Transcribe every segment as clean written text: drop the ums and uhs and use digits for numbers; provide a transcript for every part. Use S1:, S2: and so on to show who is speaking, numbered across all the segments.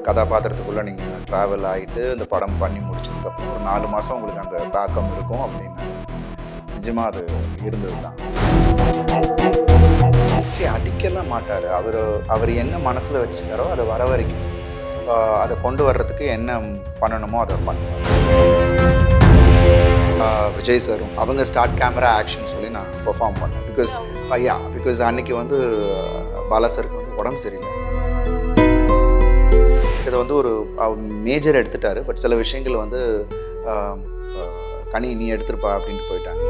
S1: கதாபாத்திரத்துக்குள்ளே நீங்கள் ட்ராவல் ஆகிட்டு இந்த படம் பண்ணி முடிச்சதுக்கப்புறம் ஒரு 4 மாதம் உங்களுக்கு அந்த தாக்கம் இருக்கும் அப்படின்னு நிஜமாக அது இருந்தது தான். சரி, அடிக்கலாம் மாட்டார். அவர் என்ன மனசில் வச்சுருக்காரோ அதை வர வரைக்கும் அதை கொண்டு வர்றதுக்கு என்ன பண்ணணுமோ அதை பண்ணுவார். விஜய் சாரும் அவங்க ஸ்டார்ட் கேமரா ஆக்ஷன் சொல்லி நான் பெர்ஃபார்ம் பண்ணேன். பிகாஸ் அன்னைக்கு வந்து பாலா சாருக்கு வந்து உடம்பு சரியில்லை. இதை வந்து ஒரு மேஜர் எடுத்துட்டாரு. பட் சில விஷயங்கள் வந்து கனி நீ எடுத்துருப்பா அப்படின்ட்டு போயிட்டாங்க.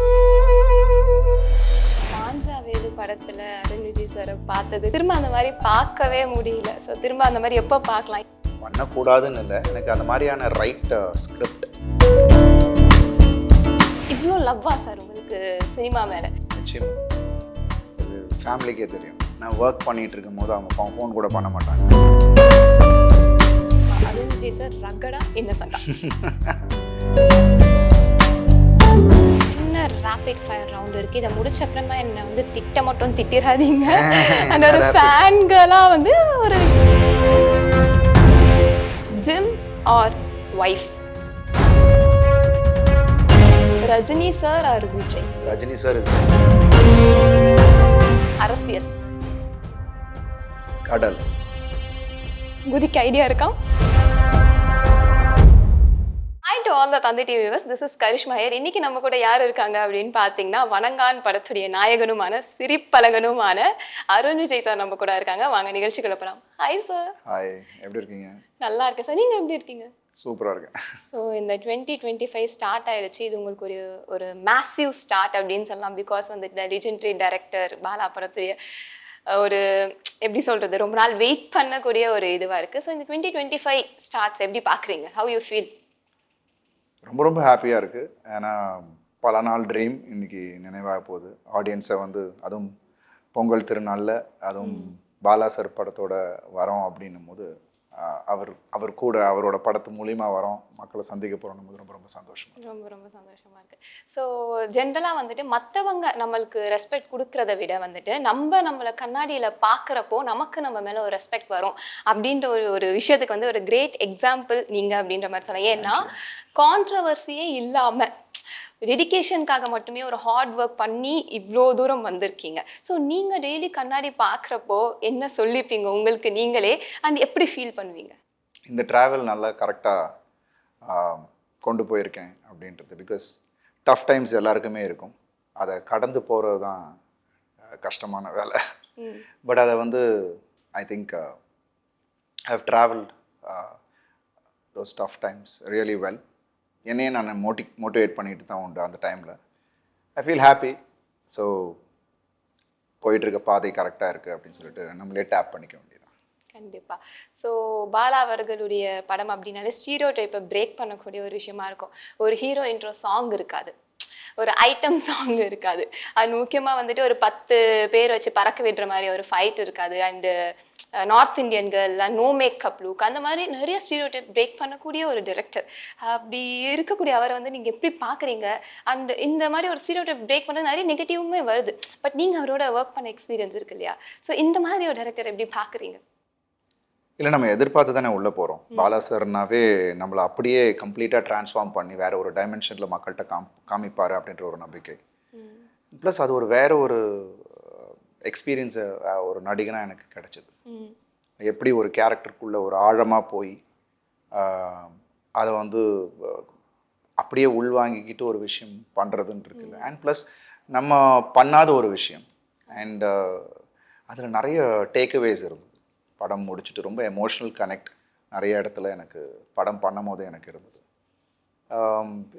S2: பாஞ்சாவேலு படத்துல அருண் விஜய் சாரை பார்த்தது திரும்ப அந்த மாதிரி பார்க்கவே முடியல. ஸோ திரும்ப அந்த மாதிரி எப்போ பார்க்கலாம்?
S1: பண்ணக்கூடாதுன்னு இல்லை, எனக்கு அந்த மாதிரியான ரைட் ஸ்கிரிப்ட்.
S2: இவ்வளோ லவ்வா சார் உங்களுக்கு சினிமா மேலே?
S1: நிச்சயமா அது ஃபேமிலிக்கே தெரியும். நான் ஒர்க் பண்ணிட்டு இருக்கும் போது அவங்க ஃபோன் கூட பண்ண மாட்டாங்க.
S2: அருண் விஜய் சார் ரகடா இன்னசென்ட்டா என்ன ரேபிட் ஃபயர் ரவுண்ட் இருக்கு. இதை முடிச்ச அப்புறமா என்ன வந்து திட்ட மட்டும் திட்டிடாதீங்க. அந்த ஒரு ஃபேன்களாக வந்து ஒரு gym or wife, Rajini sir or Vijay?
S1: Rajini sir is
S2: அரசியல்
S1: கடல்.
S2: குதிக்கு ஐடியா இருக்கா? Hi to all the Thanthi TV viewers, this is Karishma here. இன்னைக்கு நம்ம கூட யார் இருக்காங்க அப்படின்னு பார்த்தீங்கன்னா, வணங்கான் படத்துடைய நாயகனுமான சிரிப்பழகனுமான அருண் விஜய் சார் நம்ம கூட இருக்காங்க. வாங்க நிகழ்ச்சிக்குள்ள போகலாம். Hi sir.
S1: ஹாய், எப்படி இருக்கீங்க?
S2: நல்லா இருக்கேன் சார், நீங்கள் எப்படி இருக்கீங்க?
S1: சூப்பராக இருக்கேன்.
S2: ஸோ இந்த 2025 ஸ்டார்ட் ஆயிடுச்சு. இது உங்களுக்கு ஒரு மேசிவ் ஸ்டார்ட் அப்படின்னு சொல்லலாம். பிகாஸ் வந்து இந்த லெஜெண்டரி டைரக்டர் பாலா படத்துடைய ஒரு எப்படி சொல்கிறது, ரொம்ப நாள் வெயிட் பண்ணக்கூடிய ஒரு இதுவாக இருக்குது. ஸோ இந்த 2025 ஸ்டார்ட்ஸ் எப்படி பார்க்குறீங்க? How you feel?
S1: ரொம்ப ரொம்ப ஹாப்பியாக இருக்குது. ஏன்னா பல நாள் ட்ரீம் இன்னைக்கு நினைவாக போகுது. ஆடியன்ஸை வந்து அதுவும் பொங்கல் திருநாளில் அதுவும் பாலா சார் படத்தோட வரோம் அப்படின்னும் போது அவர் கூட அவரோட படத்து மூலிமா வரோம், மக்களை சந்திக்க போகிறோம் போது ரொம்ப ரொம்ப சந்தோஷம்.
S2: ரொம்ப ரொம்ப சந்தோஷமாக இருக்குது. ஸோ ஜென்ரலாக வந்துட்டு மற்றவங்க நம்மளுக்கு ரெஸ்பெக்ட் கொடுக்குறத விட வந்துட்டு நம்மளை கண்ணாடியில் பார்க்குறப்போ நமக்கு நம்ம மேலே ஒரு ரெஸ்பெக்ட் வரும் அப்படின்ற ஒரு விஷயத்துக்கு வந்து ஒரு கிரேட் எக்ஸாம்பிள் நீங்கள் அப்படின்ற மாதிரி சொல்லலாம். ஏன்னா கான்ட்ரவர்சியே இல்லாமல் டெடிக்கேஷனுக்காக மட்டுமே ஒரு ஹார்ட் ஒர்க் பண்ணி இவ்வளோ தூரம் வந்திருக்கீங்க. ஸோ நீங்கள் டெய்லி கண்ணாடி பார்க்குறப்போ என்ன சொல்லிப்பீங்க உங்களுக்கு நீங்களே, அண்ட் எப்படி ஃபீல் பண்ணுவீங்க?
S1: இந்த ட்ராவல் நல்லா கரெக்டாக கொண்டு போயிருக்கேன் அப்படின்றது. பிகாஸ் டஃப் டைம்ஸ் எல்லாருக்குமே இருக்கும். அதை கடந்து போகிறது தான் கஷ்டமான வேலை. பட் அதை வந்து I think I have travelled those tough times really well. என்னையே நான் மோட்டிவேட் பண்ணிட்டு தான் உண்டு அந்த டைமில். I feel happy. ஸோ போயிட்டுருக்க பாதை கரெக்டாக இருக்குது அப்படின்னு சொல்லிட்டு நம்மளே டேப் பண்ணிக்க வேண்டியதான்.
S2: கண்டிப்பாக. ஸோ பாலா அவர்களுடைய படம் அப்படின்னாலே ஸ்டீரியோ டைப்பை பிரேக் பண்ணக்கூடிய ஒரு விஷயமா இருக்கும். ஒரு ஹீரோ இன்ட்ரோ சாங் இருக்காது, ஒரு ஐட்டம் சாங் இருக்காது, அது முக்கியமாக வந்துட்டு ஒரு 10 பேர் வச்சு பறக்க விடுற மாதிரி ஒரு ஃபைட் இருக்காது, and north Indian girl, no makeup look, அந்த மாதிரி நிறைய ஸ்டீரியோ டைப் பிரேக் பண்ணக்கூடிய ஒரு டைரக்டர். அப்படி இருக்கக்கூடிய அவரை வந்து நீங்கள் எப்படி பார்க்குறீங்க? அண்ட் இந்த மாதிரி ஒரு ஸ்டீரியோ டைப் பிரேக் பண்ண நிறைய நெகட்டிவுமே வருது. பட் நீங்கள் அவரோட ஒர்க் பண்ண எக்ஸ்பீரியன்ஸ் இருக்கு இல்லையா? ஸோ இந்த மாதிரி ஒரு டைரக்டர் எப்படி பார்க்குறீங்க?
S1: இல்லை, நம்ம எதிர்பார்த்து தானே உள்ளே போகிறோம். பாலா சார்னாவே நம்மளை அப்படியே கம்ப்ளீட்டாக ட்ரான்ஸ்ஃபார்ம் பண்ணி வேறு ஒரு டைமென்ஷனில் மக்கள்கிட்ட காமிப்பார் அப்படின்ற ஒரு நம்பிக்கை. ப்ளஸ் அது வேற ஒரு எக்ஸ்பீரியன்ஸை ஒரு நடிகனாக எனக்கு கிடைச்சிது. எப்படி ஒரு கேரக்டருக்குள்ளே ஒரு ஆழமாக போய் அதை வந்து அப்படியே உள்வாங்கிக்கிட்டு ஒரு விஷயம் பண்ணுறதுன்னு இருக்குல்ல. அண்ட் ப்ளஸ் நம்ம பண்ணாத ஒரு விஷயம். அண்ட் அதில் நிறைய டேக்அவேஸ் இருந்தது. படம் முடிச்சுட்டு ரொம்ப எமோஷ்னல் கனெக்ட் நிறைய இடத்துல எனக்கு படம் பண்ணும் போது எனக்கு இருந்தது.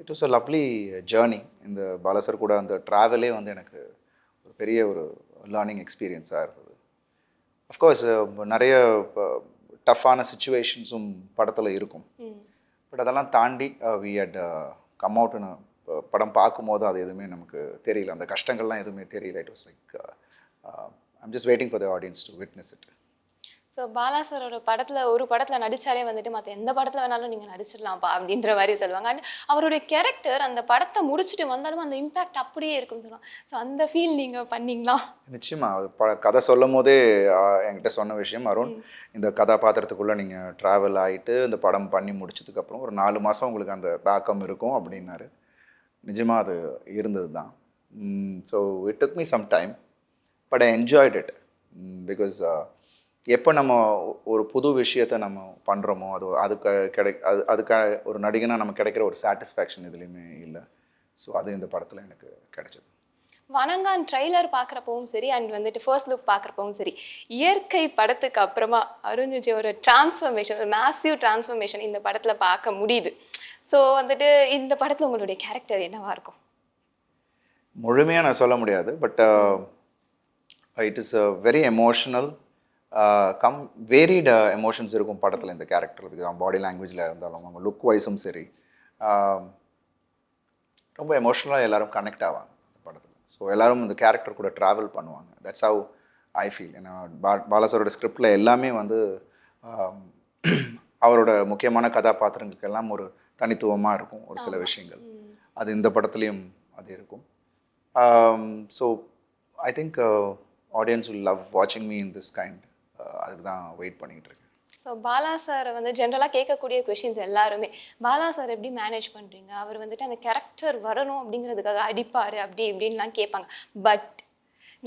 S1: It was a lovely journey. இந்த பாலசர் கூட அந்த ட்ராவலே வந்து எனக்கு ஒரு பெரிய ஒரு லேர்னிங் எக்ஸ்பீரியன்ஸாக இருந்தது. அஃப்கோர்ஸ் நிறைய டஃப்பான சுச்சுவேஷன்ஸும் படத்தில் இருக்கும். பட் அதெல்லாம் தாண்டி வி ஹட் கம் அவுட்னு படம் பார்க்கும்போது அது எதுவுமே நமக்கு தெரியல, அந்த கஷ்டங்கள்லாம் எதுவுமே தெரியல. It was like I'm just waiting for the audience to witness it.
S2: So Bala சாரோட ஒரு படத்தில் நடித்தாலே வந்துட்டு மற்ற எந்த படத்தில் வேணாலும் நீங்கள் நடிச்சிடலாம்ப்பா அப்படின்ற மாதிரி சொல்லுவாங்க. அண்ட் அவருடைய கேரக்டர் அந்த படத்தை முடிச்சுட்டு வந்தாலும் அந்த இம்பேக்ட் அப்படியே இருக்குன்னு சொல்லுவாங்க. ஸோ அந்த ஃபீல் நீங்கள் பண்ணீங்களா?
S1: நிச்சயமா அது கதை சொல்லும் போதே என்கிட்ட சொன்ன விஷயம் அருண், இந்த கதாபாத்திரத்துக்குள்ளே நீங்கள் ட்ராவல் ஆகிட்டு இந்த படம் பண்ணி முடிச்சதுக்கப்புறம் ஒரு 4 மாதம் உங்களுக்கு அந்த தாக்கம் இருக்கும் அப்படின்னாரு. நிஜமாக அது இருந்தது தான். So it took me some time but I enjoyed it. Because எப்போ நம்ம ஒரு புது விஷயத்தை நம்ம பண்ணுறோமோ அது அதுக்கு ஒரு நடிகனாக நமக்கு கிடைக்கிற ஒரு சாட்டிஸ்ஃபேக்ஷன் எதுலேயுமே இல்லை. ஸோ அது இந்த படத்தில் எனக்கு கிடைச்சது.
S2: வணங்கான் ட்ரெய்லர் பார்க்குறப்பவும் சரி அண்ட் வந்துட்டு ஃபர்ஸ்ட் லுக் பார்க்குறப்பவும் சரி, இயற்கை படத்துக்கு அப்புறமா அருண் விஜயோட டிரான்ஸ்ஃபர்மேஷன், ஒரு மேசிவ் டிரான்ஸ்ஃபர்மேஷன் இந்த படத்தில் பார்க்க முடியுது. ஸோ வந்துட்டு இந்த படத்தில் உங்களுடைய கேரக்டர் என்னவா இருக்கும்?
S1: முழுமையாக நான் சொல்ல முடியாது. But it is a very emotional come varied emotions இருக்கும் படத்தில் இந்த கேரக்டர். பிகாஸ் பாடி லாங்குவேஜில் இருந்தாலும் அவங்க லுக் வைஸும் சரி ரொம்ப எமோஷ்னலாக எல்லோரும் கனெக்ட் ஆவாங்க அந்த படத்தில். ஸோ எல்லோரும் இந்த கேரக்டர் கூட ட்ராவல் பண்ணுவாங்க. That's how I feel. ஏன்னா பாலாசரோட ஸ்கிரிப்டில் எல்லாமே வந்து அவரோட முக்கியமான கதாபாத்திரங்களுக்கு எல்லாம் ஒரு தனித்துவமாக இருக்கும் ஒரு சில விஷயங்கள். அது இந்த படத்துலேயும் அது இருக்கும். So I think audience will love வாட்சிங் மீ இன் திஸ் கைண்ட். அதுக்கு தான் வெயிட் பண்ணிகிட்டு இருக்கேன்.
S2: ஸோ பாலா சார் வந்து ஜென்ரலாக கேட்கக்கூடிய கொஷின்ஸ் எல்லாருமே, பாலா சார் எப்படி மேனேஜ் பண்ணுறீங்க, அவர் வந்துட்டு அந்த கேரக்டர் வரணும் அப்படிங்கிறதுக்காக அடிப்பார் அப்படி இப்படின்லாம் கேட்பாங்க. பட்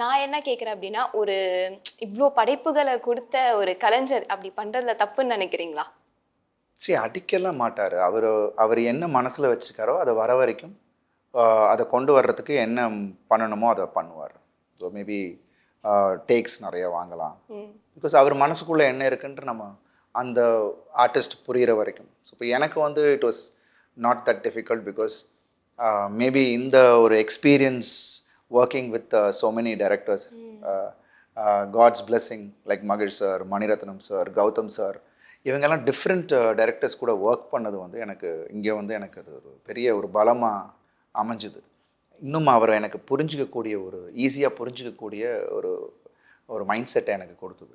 S2: நான் என்ன கேட்குறேன் அப்படின்னா, ஒரு இவ்வளோ படைப்புகளை கொடுத்த ஒரு கலைஞர் அப்படி பண்ணுறதுல தப்புன்னு நினைக்கிறீங்களா?
S1: சரி, அடிக்கலாம் மாட்டார். அவர் என்ன மனசில் வச்சுருக்காரோ அதை வர வரைக்கும் அதை கொண்டு வர்றதுக்கு என்ன பண்ணணுமோ அதை பண்ணுவார். ஸோ மேபி டேக்ஸ் நிறைய வாங்கலாம். பிகாஸ் அவர் மனசுக்குள்ளே என்ன இருக்குன்ட்டு நம்ம அந்த ஆர்டிஸ்ட் புரிகிற வரைக்கும். ஸோ இப்போ எனக்கு வந்து it was not that difficult because maybe இந்த ஒரு experience working with so many directors, God's blessing like மகிழ் sir, Mani Ratnam sir, Gautham sir, இவங்கெல்லாம் டிஃப்ரெண்ட் டைரக்டர்ஸ் கூட ஒர்க் பண்ணது வந்து எனக்கு இங்கே வந்து எனக்கு அது ஒரு பெரிய ஒரு பலமாக அமைஞ்சுது. இன்னும் அவரை எனக்கு புரிஞ்சிக்கக்கூடிய ஈஸியாக புரிஞ்சிக்கக்கூடிய ஒரு மைண்ட் செட்டை எனக்கு கொடுத்தது.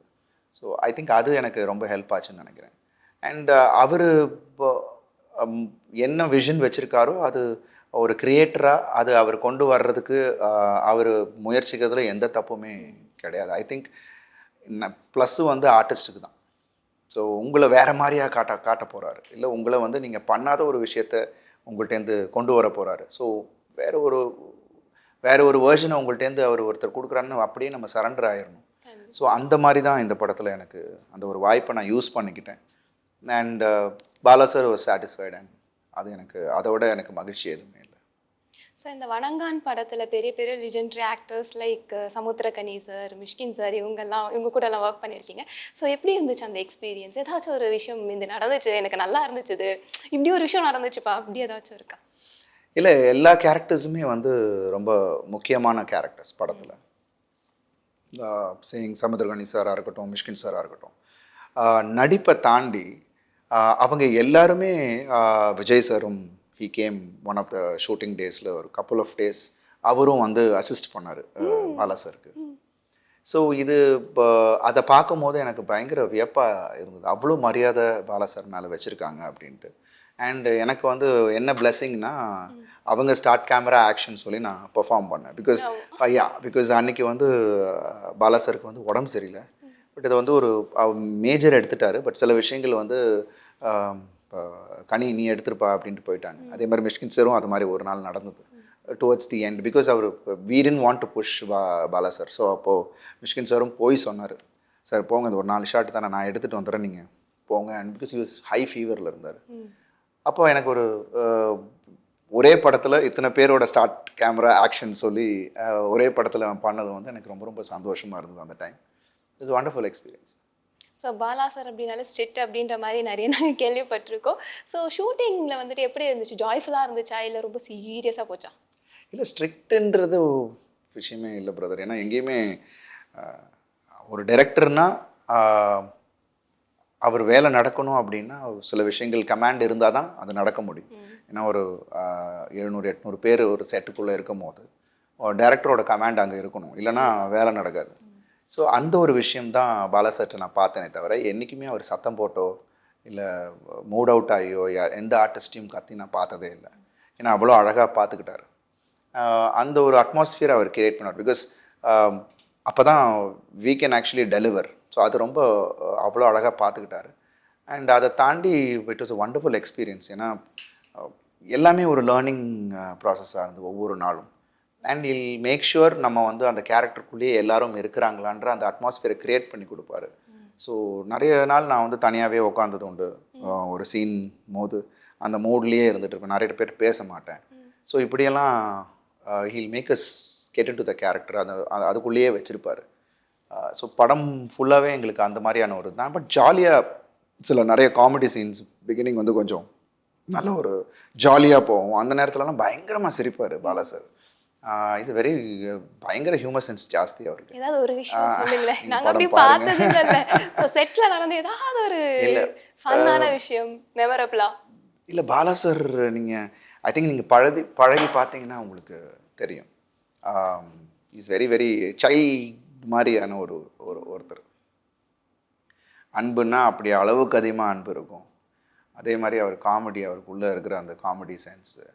S1: ஸோ ஐ திங்க் அது எனக்கு ரொம்ப ஹெல்ப் ஆச்சுன்னு நினைக்கிறேன். அண்ட் அவர் இப்போ என்ன விஷன் வச்சுருக்காரோ அது ஒரு கிரியேட்டராக அது அவர் கொண்டு வர்றதுக்கு அவர் முயற்சிக்கிறதுல எந்த தப்புமே கிடையாது. ஐ திங்க் ப்ளஸ்ஸு வந்து ஆர்டிஸ்ட்டுக்கு தான். ஸோ உங்களை வேறு மாதிரியாக காட்ட போகிறாரு, இல்லை உங்களை வந்து நீங்கள் பண்ணாத ஒரு விஷயத்த உங்கள்கிட்டேருந்து கொண்டு வர போகிறாரு. ஸோ வேறு ஒரு வேர்ஷனை உங்கள்கிட்டேருந்து அவர் ஒருத்தர் கொடுக்குறாருன்னு அப்படியே நம்ம சரண்டர் ஆயிடணும். ஸோ அந்த மாதிரி தான் இந்த படத்தில் எனக்கு அந்த ஒரு வாய்ப்பை நான் யூஸ் பண்ணிக்கிட்டேன். And Bala sir was satisfied. And அது எனக்கு அதோட எனக்கு மகிழ்ச்சி எதுவுமே இல்லை.
S2: ஸோ இந்த வணங்கான் படத்தில் பெரிய பெரிய legendary actors like Samuthirakani sir, Mysskin sir, இவங்க கூட எல்லாம் ஒர்க் பண்ணியிருக்கீங்க. ஸோ எப்படி இருந்துச்சு அந்த எக்ஸ்பீரியன்ஸ்? ஏதாச்சும் ஒரு விஷயம் இது நடந்துச்சு, எனக்கு நல்லா இருந்துச்சு, இப்படி ஒரு விஷயம் நடந்துச்சுப்பா அப்படி ஏதாச்சும் இருக்கா?
S1: இல்லை, எல்லா கேரக்டர்ஸுமே வந்து ரொம்ப முக்கியமான கேரக்டர்ஸ் படத்தில். சமுத்திரகனி சாராக இருக்கட்டும், மிஷ்கின் சாராக இருக்கட்டும், நடிப்பை தாண்டி அவங்க எல்லாருமே விஜய் சாரும் he came one of the shooting டேஸில் ஒரு கப்புள் ஆஃப் டேஸ் அவரும் வந்து அசிஸ்ட் பண்ணார் பாலா சாருக்கு. ஸோ இது இப்போ அதை பார்க்கும் போது எனக்கு பயங்கர வியப்பாக இருந்தது. அவ்வளோ மரியாதை பாலா சார் மேலே வச்சுருக்காங்க அப்படின்ட்டு. அண்ட் எனக்கு வந்து என்ன பிளெஸ்ஸிங்னா அவங்க ஸ்டார்ட் கேமரா ஆக்ஷன் சொல்லி நான் பெர்ஃபார்ம் பண்ணேன். பிகாஸ் அன்றைக்கி வந்து பாலா சாருக்கு வந்து உடம்பு சரியில்லை. பட் இதை வந்து ஒரு மேஜர் எடுத்துட்டாரு. பட் சில விஷயங்கள் வந்து கனி நீ எடுத்துருப்பா அப்படின்ட்டு போயிட்டாங்க. அதே மாதிரி மிஷ்கின் சாரும் அது மாதிரி ஒரு நாள் நடந்தது டுவர்ட்ஸ் தி எண்ட். பிகாஸ் அவர் we didn't want to push Bala sir. So அப்போது மிஷ்கின் சாரும் போய் சொன்னார், சார் போங்க, இந்த ஒரு 4 ஷாட் தானே, நான் எடுத்துகிட்டு வந்துடுறேன், நீங்கள் போங்க. And because you was high ஃபீவரில் இருந்தார். அப்போ எனக்கு ஒரே படத்தில் இத்தனை பேரோட ஸ்டார்ட் கேமரா ஆக்ஷன் சொல்லி ஒரே படத்தில் பண்ணது வந்து எனக்கு ரொம்ப ரொம்ப சந்தோஷமாக இருந்தது அந்த time. It's wonderful experience.
S2: So Bala sir அப்படின்னாலே ஸ்ட்ரிக்ட் அப்படின்ற மாதிரி நிறைய நாங்கள் கேள்விப்பட்டிருக்கோம். ஸோ ஷூட்டிங்கில் வந்துட்டு எப்படி இருந்துச்சு? ஜாய்ஃபுல்லாக இருந்துச்சா இல்லை ரொம்ப சீரியஸாக போச்சா? இல்லை,
S1: ஸ்ட்ரிக்ட்டுன்றது விஷயமே இல்லை பிரதர். ஏன்னா எங்கேயுமே ஒரு டைரக்டர்னால் அவர் வேலை நடக்கணும் அப்படின்னா சில விஷயங்கள் கமாண்ட் இருந்தால் தான் அது நடக்க முடியும். ஏன்னா ஒரு 700-800 பேர் ஒரு செட்டுக்குள்ளே இருக்கும் போது டைரக்டரோட கமாண்ட் அங்கே இருக்கணும், இல்லைனா வேலை நடக்காது. ஸோ அந்த ஒரு விஷயம் தான் பாலா சார்ட்ட நான் பார்த்தேனே தவிர, என்றைக்குமே அவர் சத்தம் போட்டோ, இல்லை மூட் அவுட் ஆகியோ, எந்த ஆர்டிஸ்ட்டையும் கத்தி நான் பார்த்ததே இல்லை. ஏன்னா அவ்வளோ அழகாக பார்த்துக்கிட்டாரு. அந்த ஒரு அட்மாஸ்ஃபியர் அவர் கிரியேட் பண்ணார். பிகாஸ் அப்போ தான் we can actually deliver. So அது ரொம்ப அவ்வளோ அழகாக பார்த்துக்கிட்டாரு. அண்ட் அதை தாண்டி it was a wonderful experience. ஏன்னா எல்லாமே ஒரு லேர்னிங் ப்ராசஸாக இருந்தது ஒவ்வொரு நாளும். அண்ட் இல் மேக் ஷுர் நம்ம வந்து அந்த கேரக்டருக்குள்ளேயே எல்லாரும் இருக்கிறாங்களான்ற அந்த அட்மாஸ்ஃபியரை க்ரியேட் பண்ணி கொடுப்பாரு. ஸோ நிறைய நாள் நான் வந்து தனியாகவே உட்காந்தது உண்டு. ஒரு சீன் போது அந்த மூட்லேயே இருந்துட்டு இருப்பேன். நிறைய பேர் பேச மாட்டேன். ஸோ இப்படியெல்லாம் he'll make us get into the character. அதுக்குள்ளேயே வச்சுருப்பார். ஸோ படம் ஃபுல்லாகவே எங்களுக்கு அந்த மாதிரியான ஒரு தான். பட் ஜாலியாக சில நிறைய காமெடி சீன்ஸ் பிகினிங் வந்து கொஞ்சம் நல்ல ஒரு ஜாலியாக போகும். அந்த நேரத்துலலாம் பயங்கரமாக சிரிப்பார் பாலா சார். இது வெரி பயங்கர ஹியூமர் சென்ஸ் ஜாஸ்தி அவருக்கு.
S2: ஏதாவது ஒரு விஷயம் சொல்லுங்களேன்.
S1: நீங்க
S2: நாங்க அப்படி
S1: படம் பாருங்க.
S2: பார்த்தது இல்ல. சோ செட்ல நடந்த ஏதாவது ஒரு
S1: இல்ல
S2: ஃபன்னான விஷயம் மெமரபிளா?
S1: இல்லை பாலா சார் நீங்கள் ஐ திங்க் நீங்கள் பழகி பார்த்தீங்கன்னா உங்களுக்கு தெரியும். இஸ் வெரி வெரி சைல்ட் மாதிரியான ஒருத்தர். அன்புன்னா அப்படி அளவுக்கு அதிகமாக அன்பு இருக்கும். அதே மாதிரி அவர் காமெடி, அவருக்குள்ளே இருக்கிற அந்த காமெடி சென்ஸு,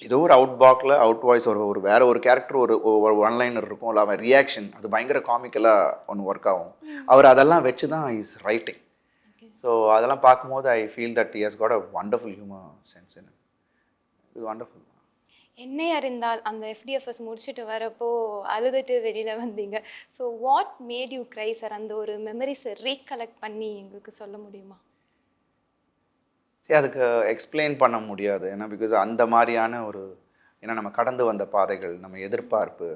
S1: ஏதோ ஒரு அவுட் வாய்ஸ் ஒரு வேற ஒரு கேரக்டர் ஒரு ஒன்லைனர் இருக்கும். இல்லை அவன் ரியாக்ஷன் அது பயங்கர காமிக்கலாக ஒன்று ஒர்க் ஆகும். அவர் அதெல்லாம் வச்சு தான் இஸ் ரைட்டிங். ஸோ அதெல்லாம் பார்க்கும்போது I feel that he has got a wonderful humour sense in it. இது வண்டர்ஃபுல்.
S2: என்னை அறிந்தால் அந்த எஃப்டிஎஃப்எஸ் முடிச்சுட்டு வரப்போ அழுதுட்டு வெளியில வந்தீங்க. So what made you cry sir? அந்த ஒரு மெமரிஸை ரீகலெக்ட் பண்ணி எங்களுக்கு சொல்ல முடியுமா?
S1: சரி, அதுக்கு எக்ஸ்பிளைன் பண்ண முடியாது. ஏன்னா பிகாஸ் அந்த மாதிரியான ஒரு ஏன்னா நம்ம கடந்து வந்த பாதைகள், நம்ம எதிர்பார்ப்பு,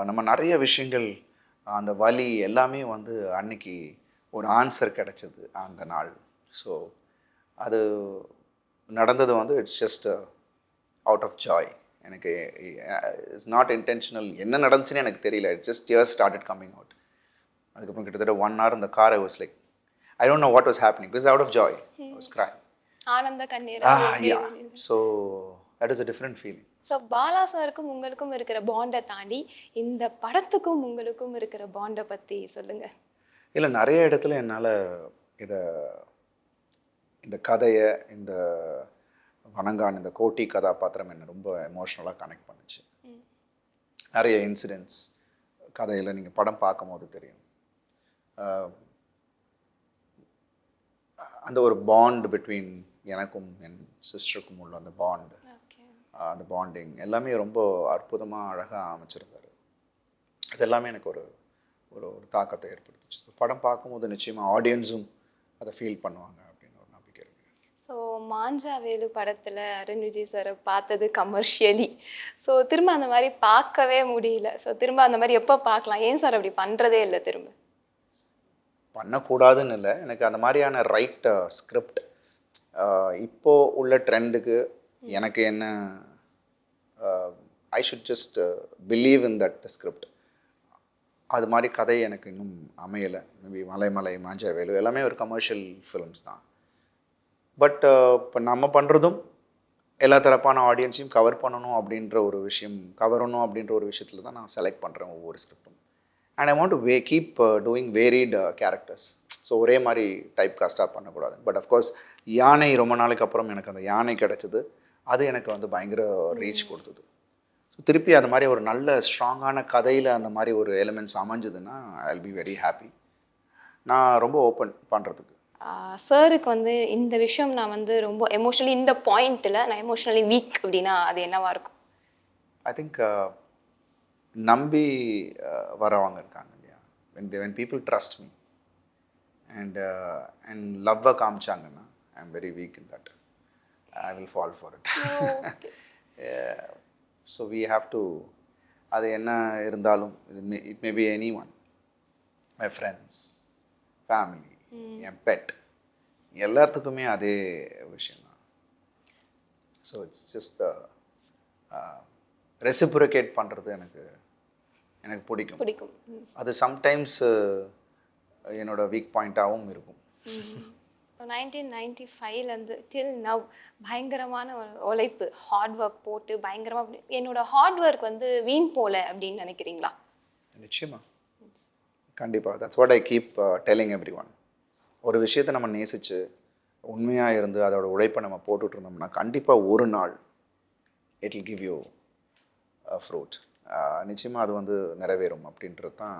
S1: நம்ம நிறைய விஷயங்கள், அந்த வலி எல்லாமே வந்து அன்னைக்கு ஒரு ஆன்சர் கிடைச்சது அந்த நாள். ஸோ அது நடந்தது வந்து it's just out of joy. எனக்கு இட்ஸ் நாட் இன்டென்ஷனல். என்ன நடந்துச்சுன்னு எனக்கு தெரியல. It's just tears started coming out. அதுக்கப்புறம் கிட்டத்தட்ட 1 hour இந்த car I was like I don't know what was happening because out of joy I was crying.
S2: ஆனந்த கண்ணீரா?
S1: Yeah. So that is a different feeling.
S2: So Bala சாருக்கும் உங்களுக்கும் இருக்கிற பாண்டை தாண்டி இந்த படத்துக்கும் உங்களுக்கும் இருக்கிற பாண்டை பற்றி சொல்லுங்க.
S1: இல்லை நிறைய இடத்துல என்னால் இதை இந்த கதையை இந்த வணங்கான் இந்த கோட்டி கதாபாத்திரம் என்னை ரொம்ப எமோஷ்னலாக கனெக்ட் பண்ணுச்சு. நிறைய இன்சிடென்ட்ஸ் கதையில் நீங்கள் படம் பார்க்கும் போது தெரியும். அந்த ஒரு பாண்ட் பிட்வீன் எனக்கும் என் சிஸ்டருக்கும் உள்ள அந்த பாண்டு, அந்த பாண்டிங் எல்லாமே ரொம்ப அற்புதமாக அழகாக அமைச்சிருந்தார். அது எல்லாமே எனக்கு ஒரு ஒரு ஒரு தாக்கத்தை ஏற்படுத்துச்சு. ஸோ படம் பார்க்கும்போது நிச்சயமாக ஆடியன்ஸும் அதை ஃபீல் பண்ணுவாங்க அப்படின்னு ஒரு நம்பிக்கை இருக்குது.
S2: ஸோ மாஞ்சாவேலு படத்தில் அருண் விஜய் சாரை பார்த்தது கமர்ஷியலி. ஸோ திரும்ப அந்த மாதிரி பார்க்கவே முடியல. ஸோ திரும்ப அந்த மாதிரி எப்போ பார்க்கலாம்? ஏன் சார் அப்படி பண்ணுறதே இல்லை? திரும்ப
S1: பண்ணக்கூடாதுன்னு இல்லை, எனக்கு அந்த மாதிரியான ரைட் ஸ்கிரிப்ட் இப்போது உள்ள ட்ரெண்டுக்கு எனக்கு என்ன I should just believe in that script. அது மாதிரி கதை எனக்கு இன்னும் அமையலை. மேபி மலை மாஞ்சாவேலு எல்லாமே ஒரு கமர்ஷியல் ஃபிலிம்ஸ் தான். பட் இப்போ நம்ம பண்ணுறதும் எல்லா தரப்பான ஆடியன்ஸையும் கவர் பண்ணணும் அப்படின்ற ஒரு விஷயம், கவரணும் அப்படின்ற ஒரு விஷயத்தில் தான் நான் செலக்ட் பண்ணுறேன் ஒவ்வொரு ஸ்கிரிப்டும். And I want to keep doing varied characters. So ஒரே மாதிரி டைப் காஸ்ட்டாக பண்ணக்கூடாது. பட் அஃப்கோர்ஸ் யானை ரொம்ப நாளைக்கு அப்புறம் எனக்கு அந்த யானை கிடச்சிது. அது எனக்கு வந்து பயங்கர ரீச் கொடுத்தது. ஸோ திருப்பி அந்த மாதிரி ஒரு நல்ல ஸ்ட்ராங்கான கதையில் அந்த மாதிரி ஒரு எலிமெண்ட்ஸ் அமைஞ்சதுன்னா I will be very happy. நான் ரொம்ப ஓப்பன் பண்ணுறதுக்கு.
S2: சாருக்கு வந்து இந்த விஷயம் நான் வந்து ரொம்ப எமோஷ்னலி இந்த பாயிண்ட்டில் நான் எமோஷ்னலி வீக் அப்படின்னா அது என்னவா இருக்கும்?
S1: ஐ திங்க் நம்பி வரவங்க இருக்காங்க இல்லையா, when people trust me and லவ்வை காமிச்சாங்கன்னா I am very weak in that. I will fall for it. So we have to, அது என்ன இருந்தாலும் it may be anyone, my friends, family, என் பெட், எல்லாத்துக்குமே அதே விஷயந்தான். ஸோ இட்ஸ் ஜஸ்ட் ரெசிப்ரோகேட் பண்ணுறது எனக்கு பிடிக்கும். அது சம்டைம்ஸ் என்னோட வீக் பாயிண்ட்டாகவும் இருக்கும்.
S2: இப்போ 1995லேருந்து டில் நவ் பயங்கரமான உழைப்பு, ஹார்ட் ஒர்க் போட்டு பயங்கரமாக என்னோட ஹார்ட் ஒர்க் வந்து வீண் போல அப்படின்னு நினைக்கிறீங்களா?
S1: நிச்சயமா கண்டிப்பாக that's what I keep telling every one. ஒரு விஷயத்தை நம்ம நேசித்து உண்மையாக இருந்து அதோட உழைப்பை நம்ம போட்டுட்டு இருந்தோம்னா கண்டிப்பாக ஒரு நாள் it will give you fruit. நிச்சயமாக அது வந்து நிறைவேறும் அப்படின்றது தான்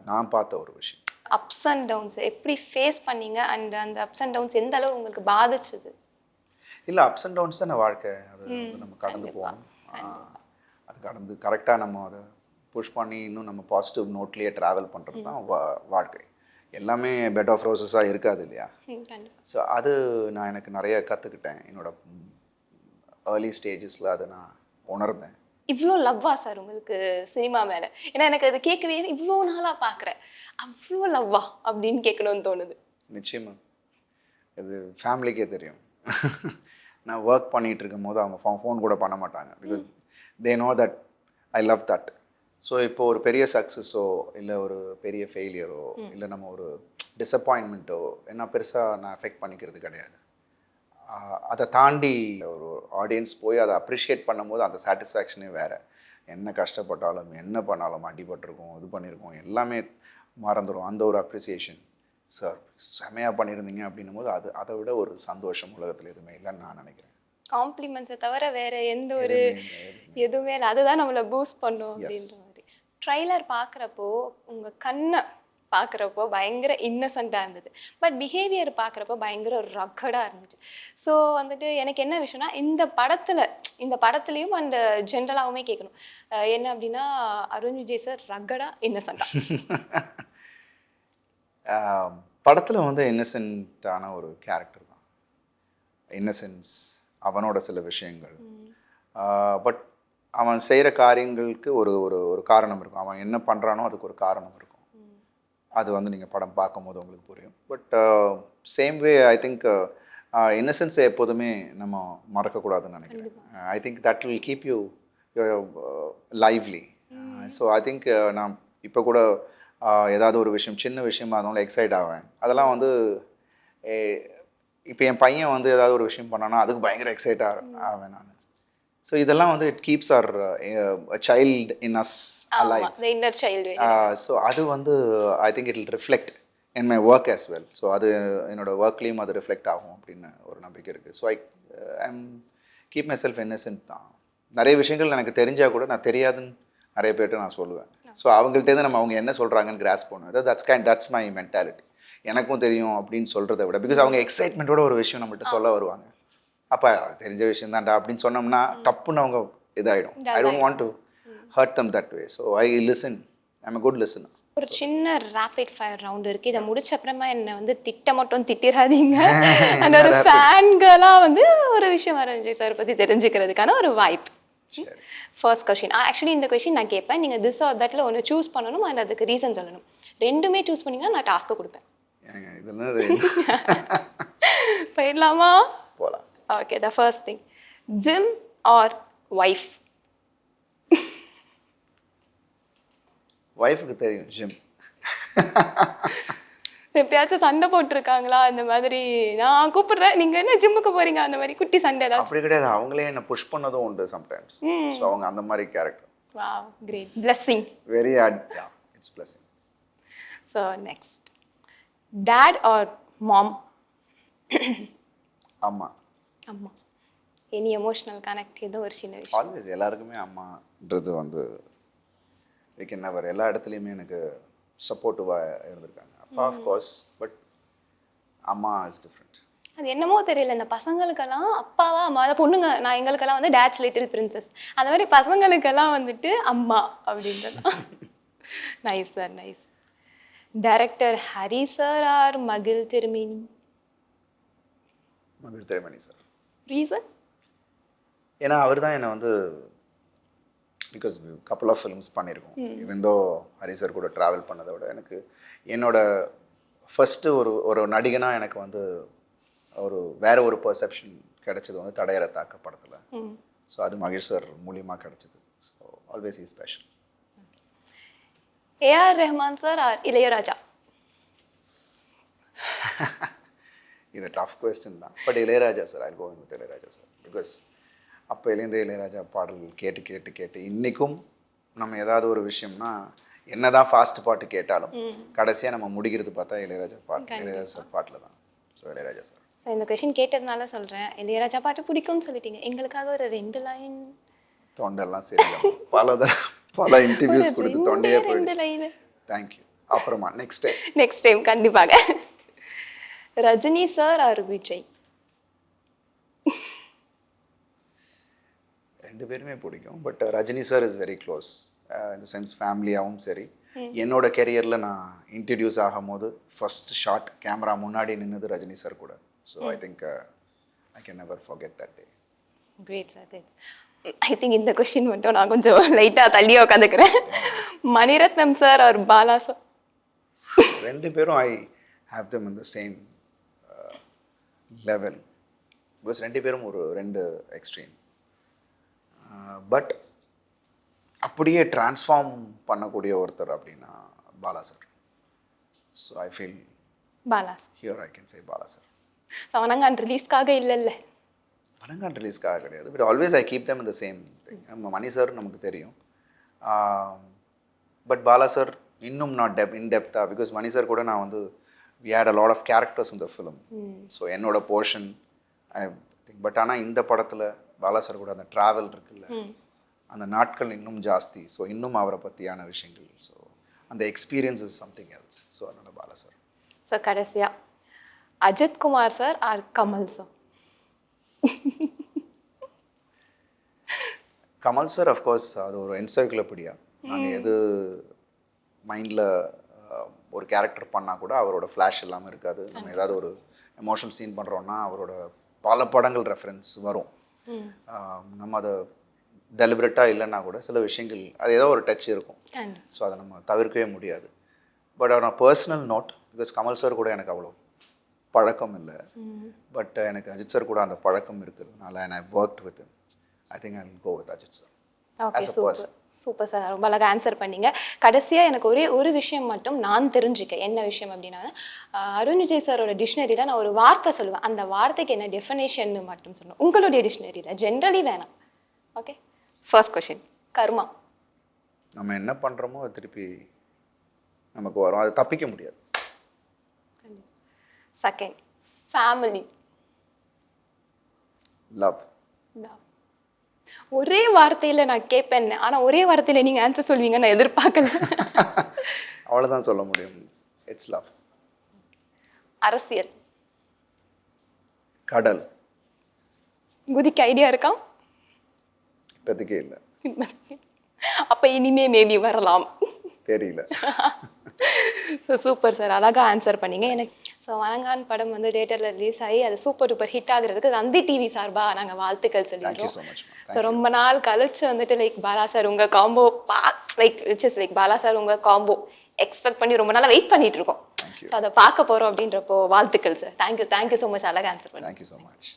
S1: நான் பார்த்த ஒரு விஷயம்.
S2: அப்ஸ் அண்ட் டவுன்ஸ் எப்படி ஃபேஸ் பண்ணீங்க அண்ட் அந்த அப்ஸ் அண்ட் டவுன்ஸ் எந்த அளவு உங்களுக்கு பாதிச்சுது?
S1: இல்லை, அப்ஸ் அண்ட் டவுன்ஸ் தானே வாழ்க்கை. அது வந்து நம்ம கடந்து போகணும். அது கடந்து கரெக்டாக நம்ம அதை புஷ் பண்ணி இன்னும் நம்ம பாசிட்டிவ் நோட்லேயே ட்ராவல் பண்ணுறது தான் வாழ்க்கை. எல்லாமே பெட் ஆஃப் ரோசஸாக இருக்காது இல்லையா? ஸோ அது நான் எனக்கு நிறைய கற்றுக்கிட்டேன் என்னோடய ஏர்லி ஸ்டேஜஸில். அதை நான் உணர்ந்தேன்.
S2: இவ்வளோ லவ்வா சார் உங்களுக்கு சினிமா மேலே? ஏன்னா எனக்கு அது கேட்கவே இவ்வளோ நாளாக பார்க்குறேன், அவ்வளோ லவ்வா அப்படின்னு கேட்கணும்னு தோணுது.
S1: நிச்சயமாக இது ஃபேமிலிக்கே தெரியும். நான் ஒர்க் பண்ணிகிட்டு இருக்கும் போது அவங்க ஃபோன் கூட பண்ண மாட்டாங்க. Because they know that I love that. So இப்போ ஒரு பெரிய சக்ஸஸோ இல்லை ஒரு பெரிய ஃபெயிலியரோ இல்லை நம்ம ஒரு டிசப்பாயின்மெண்ட்டோ என்ன பெருசாக நான் அஃபெக்ட் பண்ணிக்கிறது கிடையாது. அதை தாண்டி ஒரு ஆடியன்ஸ் போய் அதை அப்ரிஷியேட் பண்ணும்போது அந்த சாட்டிஸ்ஃபேக்ஷனே வேறு. என்ன கஷ்டப்பட்டாலும் என்ன பண்ணாலும் அடிபட்டிருக்கோம், இது பண்ணியிருக்கோம், எல்லாமே மறந்துடும். அந்த ஒரு அப்ரிசியேஷன், சார் செமையாக பண்ணியிருந்தீங்க அப்படின்னும் போது அதை விட ஒரு சந்தோஷம் உலகத்தில் எதுவுமே இல்லைன்னு நான் நினைக்கிறேன்.
S2: காம்ப்ளிமெண்ட்ஸை தவிர வேறு எந்த ஒரு எதுவுமே இல்லை. அதுதான் நம்மளை பூஸ்ட் பண்ணும் அப்படின்ற மாதிரி. ட்ரைலர் பார்க்குறப்போ உங்கள் கண்ணை பார்க்குறப்போ பயங்கர இன்னசென்ட்டாக இருந்தது, பட் பிஹேவியர் பார்க்குறப்போ பயங்கர ரக்கடாக இருந்துச்சு. ஸோ வந்துட்டு எனக்கு என்ன விஷயம்னா இந்த படத்துலேயும் அண்ட் ஜென்ரலாகவுமே கேட்கணும் என்ன அப்படின்னா, அருண் விஜய் சார் ரக்கடாக இன்னசென்ட்டாக?
S1: படத்தில் வந்து இன்னசென்ட்டான ஒரு கேரக்டர் தான். இன்னசென்ஸ், அவனோட சில விஷயங்கள், பட் அவன் செய்கிற காரியங்களுக்கு ஒரு ஒரு ஒரு காரணம் இருக்கும். அவன் என்ன பண்ணுறானோ அதுக்கு ஒரு காரணம் இருக்கும். அது வந்து நீங்கள் படம் பார்க்கும்போது உங்களுக்கு புரியும். But same way I think இன்னசென்ஸை எப்போதுமே நம்ம மறக்கக்கூடாதுன்னு நினைக்கிறேன். I think that will keep you lively. So I think நான் இப்போ கூட ஏதாவது ஒரு விஷயம் சின்ன விஷயமா இருந்தாலும் எக்ஸைட் ஆவேன். அதெல்லாம் வந்து இப்போ என் பையன் வந்து ஏதாவது ஒரு விஷயம் பண்ணானா அதுக்கு பயங்கர எக்ஸைட் ஆவேன் நான். ஸோ இதெல்லாம் வந்து it keeps our child in us alive. So அது வந்து I think it will reflect in my work as well. So அது என்னோடய ஒர்க்லேயும் அது ரிஃப்ளெக்ட் ஆகும் அப்படின்னு ஒரு நம்பிக்கை இருக்குது. So I'm keep my self Innocent தான். நிறைய விஷயங்கள் எனக்கு தெரிஞ்சால் கூட நான் தெரியாதுன்னு நிறைய பேர்கிட்ட நான் சொல்லுவேன். ஸோ அவங்கள்ட்டேருந்து அவங்க என்ன சொல்கிறாங்கன்னு கிராஸ் பண்ணுவேன். That's my mentality. எனக்கும் தெரியும் அப்படின்னு சொல்கிறத விட, பிகாஸ் அவங்க எக்ஸைட்மெண்ட்டோட ஒரு விஷயம் நம்மள்கிட்ட சொல்ல வருவாங்க. அப்போ தெரிஞ்ச விஷயம் தான்டா அப்படின்னு சொன்னோம்னா டப்புன்னு அவங்க இதாகிடும். I don't want to hurt them that way. So I listen. I'm a good listener.
S2: ஒரு சின்ன ரேபிட் ஃபயர் ரவுண்ட் இருக்கு. இதை முடிச்ச அப்புறமா என்ன வந்து மட்டும் திட்டிராதீங்க. அந்த ஒரு ஃபேன்களாக வந்து ஒரு விஷயம் விஜய் சார் பற்றி தெரிஞ்சுக்கிறதுக்கான ஒரு வாய்ப்பு. ஃபர்ஸ்ட் கொஸ்டின், ஆக்சுவலி இந்த கொஸ்டின் நான் கேட்பேன், நீங்கள் திஸ் ஆர் தட்டில் ஒன்று சூஸ் பண்ணணும் அண்ட் அதுக்கு ரீசன் சொல்லணும். ரெண்டுமே சூஸ் பண்ணிங்கன்னா நான் டாஸ்க்கு கொடுப்பேன். போயிடலாமா?
S1: போகலாம்.
S2: Okay, the first thing, gym or wife?
S1: ஒய்ஃபுக்கு தெரியும் ஜிம்.
S2: எப்பயாச்சும் சண்டை போட்டிருக்காங்களா இந்த மாதிரி, நான் கூப்பிடுறேன் நீங்கள் என்ன ஜிம்முக்கு போகிறீங்க, அந்த மாதிரி குட்டி சண்டை ஏதாச்சும்?
S1: அப்படி கிடையாது, அவங்களே என்ன புஷ் பண்ணதும் உண்டு சம்டைம்ஸ். ஸோ அவங்க அந்த மாதிரி character.
S2: Wow, great, blessing.
S1: Very it's blessing.
S2: So next, dad or mom?
S1: அம்மா.
S2: அம்மா. எனி எமோஷனல் கனெக்ட், ஏதோ ஒரு சின்ன விஷயம்?
S1: ஆல்வேஸ் எல்லாருக்குமே அம்மான்றது வந்து எல்லா இடத்துலையுமே எனக்கு சப்போர்ட்டிவாக இருந்திருக்காங்க. அப்பா ஆஃப்கோர்ஸ், பட் அம்மா இஸ் டிஃப்ரெண்ட்.
S2: அது என்னமோ தெரியல, இந்த பசங்களுக்கெல்லாம் அப்பாவா அம்மா, அதை பொண்ணுங்க நான் எங்களுக்கெல்லாம் வந்து டேட்ஸ் லிட்டில் பிரின்சஸ், அந்த மாதிரி பசங்களுக்கெல்லாம் வந்துட்டு அம்மா அப்படின்றது. Nice sir, nice. Director Hari sir or மகிழ் திருமேனி?
S1: மகிழ் திருமேனி சார்.
S2: ரீசன்?
S1: ஏன்னா அவர் தான் என்னை வந்து, பிகாஸ் கப்புள் ஆஃப் ஃபிலிம்ஸ் பண்ணியிருக்கோம். ஈவன் தோ ஹரி சார் கூட ட்ராவல் பண்ணதை விட எனக்கு என்னோட ஃபஸ்ட்டு ஒரு நடிகனாக எனக்கு வந்து வேற ஒரு பெர்செப்ஷன் கிடைச்சது வந்து தடையற தாக்க படத்தில். ஸோ அது மகேஷ் சார் மூலியமாக கிடைச்சது. So always is special.
S2: AR Rahman sir or Ilaiyaraaja?
S1: இது டஃப் கொஸ்டின் தான், but Ilaiyaraaja sir. I go with Ilaiyaraaja sir. Because அப்போலேருந்தே இளையராஜா பாடல்கள் கேட்டு கேட்டு கேட்டு இன்றைக்கும் நம்ம ஏதாவது ஒரு விஷயம்னா என்னதான் ஃபாஸ்ட் பாட்டு கேட்டாலும் கடைசியாக நம்ம முடிக்கிறது பார்த்தா இளையராஜா பாட்டு, இளையராஜா சார் பாட்டில் தான். So Ilaiyaraaja sir.
S2: ஸோ இந்த கொஷின் கேட்டதுனால சொல்கிறேன், இளையராஜா பாட்டு பிடிக்கும்னு சொல்லிட்டீங்க, எங்களுக்காக ஒரு 2 லைன்.
S1: தொண்டெல்லாம் சரியில்லை. பல இன்டர்வியூஸ் கொடுத்து தொண்டையே
S2: 2
S1: போயிடுச்சு.
S2: லைன்.
S1: தேங்க்யூ. அப்புறமா
S2: நெக்ஸ்ட் டைம் கண்டிப்பாக. Rajini sir or Vijay?
S1: 2 பேருமே பிடிக்கும். But Rajini sir is very close. இந்த சென்ஸ் ஃபேமிலியாகவும் சரி. என்னோட கெரியரில் நான் இன்ட்ரடியூஸ் ஆகும்போது ஃபர்ஸ்ட் ஷாட் கேமரா முன்னாடி நின்னது ரஜினி சார் கூட. So I think I can never forget that day.
S2: Great sir, great. I think இந்த கொஷின் மட்டும் நான் கொஞ்சம் லைட்டாக தள்ளியே உட்காந்துக்கிறேன். Mani Ratnam sir or Bala sir?
S1: 2 பேரும் I have them in the same level. Because 2 பேரும் ஒரு 2 எக்ஸ்ட்ரீம். பட் அப்படியே ட்ரான்ஸ்ஃபார்ம் பண்ணக்கூடிய ஒருத்தர் அப்படின்னா Bala sir. So I feel
S2: Bala sir.
S1: Here I can say Bala sir.
S2: சவனங்கான் ரிலீஸ்க்காக இல்லைல்ல?
S1: பனங்கான் ரிலீஸ்க்காக கிடையாது. But always I keep them in the same thing. நம்ம மணி சார் நமக்கு தெரியும். பட் பாலா சார் இன்னும் நான் இன்டெப்த்தாக, பிகாஸ் மணி சார் கூட நான் வந்து we had a lot of characters in the film. So என்னோட போர்ஷன் ஐ திங்க். பட் ஆனால் இந்த படத்தில் பாலா சார் கூட அந்த ட்ராவல் இருக்குல்ல, அந்த நாட்கள் இன்னும் ஜாஸ்தி. ஸோ இன்னும் அவரை பற்றியான விஷயங்கள். ஸோ அந்த experience is something else. So அதனால் பாலா சார்.
S2: ஸோ கடைசியாக Ajith Kumar sir or Kamal sir?
S1: Kamal sir of course அது ஒரு என்சைக்ளோபீடியா. நாங்கள் எது மைண்டில் ஒரு கேரக்டர் பண்ணால் கூட அவரோட ஃப்ளாஷ் இல்லாமல் இருக்காது. நம்ம ஏதாவது ஒரு எமோஷனல் சீன் பண்ணுறோன்னா அவரோட பல படங்கள் ரெஃபரன்ஸ் வரும். நம்ம அதை டெலிபரேட்டாக இல்லைன்னா கூட சில விஷயங்கள் அது ஏதோ ஒரு டச் இருக்கும். ஸோ அதை நம்ம தவிர்க்கவே முடியாது. பட் நான் personal note, because Kamal sir கூட எனக்கு அவ்வளோ பழக்கம் இல்லை. பட் எனக்கு அஜித் சார் கூட அந்த பழக்கம் இருக்கிறதுனால and I worked with him. I think I will go with Ajith sir.
S2: Okay, super super sir, ரொம்ப அழகாக ஆன்சர் பண்ணீங்க. கடைசியாக எனக்கு ஒரு விஷயம் மட்டும் நான் தெரிஞ்சுக்க. என்ன விஷயம் அப்படின்னா, அருண் விஜய் சாரோட டிக்ஷனரியில் நான் ஒரு வார்த்தை சொல்லுவேன், அந்த வார்த்தைக்கு என்ன டெஃபினேஷன் மட்டும் சொல்லணும். உங்களுடைய டிக்ஷனரியில் ஜென்ரலி வேணாம். ஓகே, ஃபர்ஸ்ட் கொஷின் கர்மா.
S1: நம்ம என்ன பண்ணுறோமோ அது திருப்பி நமக்கு வரும், அது தப்பிக்க முடியாது.
S2: Second family.
S1: லவ்.
S2: லவ். ஒரே வார்த்தையில் நான் கேட்பேன், ஆனால் ஒரே வார்த்தையில் நீங்கள் ஆன்சர் சொல்வீங்க நான் எதிர்பார்க்கல.
S1: அவ்வளோதான் சொல்ல முடியும். It's love.
S2: அரசியல்.
S1: கடல்.
S2: குதிக்க ஐடியா இருக்கா?
S1: இப்போதைக்கே இல்லை.
S2: அப்போ இனிமே மேபி வரலாம்.
S1: தெரியல.
S2: ஸோ சூப்பர் சார், அழகாக ஆன்சர் பண்ணீங்க. எனக்கு ஸோ வணங்கான் படம் வந்து தியேட்டரில் ரிலீஸ் ஆகி அது சூப்பர் டூப்பர் ஹிட் ஆகுறதுக்கு நந்தி டிவி சார்பாக நாங்கள் வாழ்த்துக்கள் சொல்லிடுறோம். ஸோ ரொம்ப நாள் கழிச்சு வந்துட்டு லைக் பாலா சார் உங்கள் காம்போ பாலா சார் உங்கள் காம்போ எக்ஸ்பெக்ட் பண்ணி ரொம்ப நாளாக வெயிட் பண்ணிட்டு இருக்கோம். ஸோ அதை பார்க்க போகிறோம் அப்படின்றப்போ வாழ்த்துக்கள் சார். தேங்க்யூ ஸோ மச், அழகாக ஆன்சர் பண்ணி.
S1: Thank you so much.